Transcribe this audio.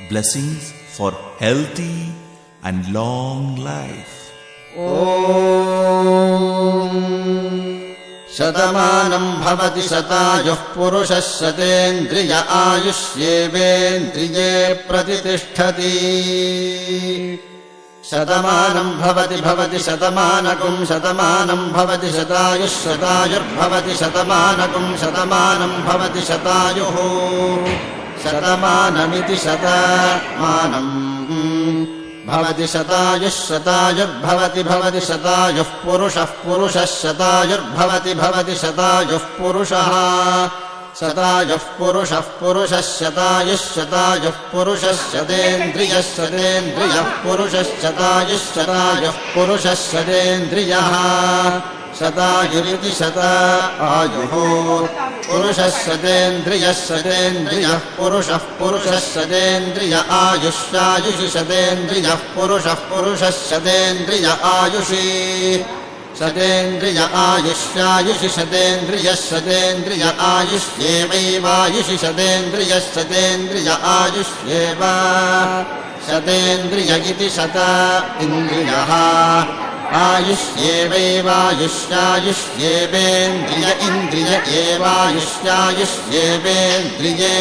blessings for healthy and long life. शतमानं भवति शतायुः पुरुषः शतेन्द्रिय आयुष्येवेन्द्रिये प्रतिष्ठति शतमानं भवति शतमानकं शतमानं भवति शतायुः शतायुर्भवति शतमानकं शतमानं भवति शतायुः शतमानमिति शतमानम् भवति शतायुः शतायुर्भवति भवति शतायुः पुरुषः शतायुर्भवति भवति शतायुः पुरुषः शतायुः पुरुषः शतायुः पुरुषः शतेन्द्रियः पुरुषः शतायुः पुरुषः शतेन्द्रियः शतायुरिति शतायुः पुरुषः शतेन्द्रियः पुरुषः शतेन्द्रिय आयुष्यायुषि शतेन्द्रियः पुरुषः शतेन्द्रिय आयुषि शतेन्द्रिय आयुष्यायुषि शतेन्द्रिय आयुष्येवैवायुषि शतेन्द्रिय आयुष्येव शतेन्द्रिय इति शत इन्द्रियः आयुष्येवैवायुष्यायुष्येवेन्द्रिय इन्द्रिय एवायुष्यायुष्येवेन्द्रिये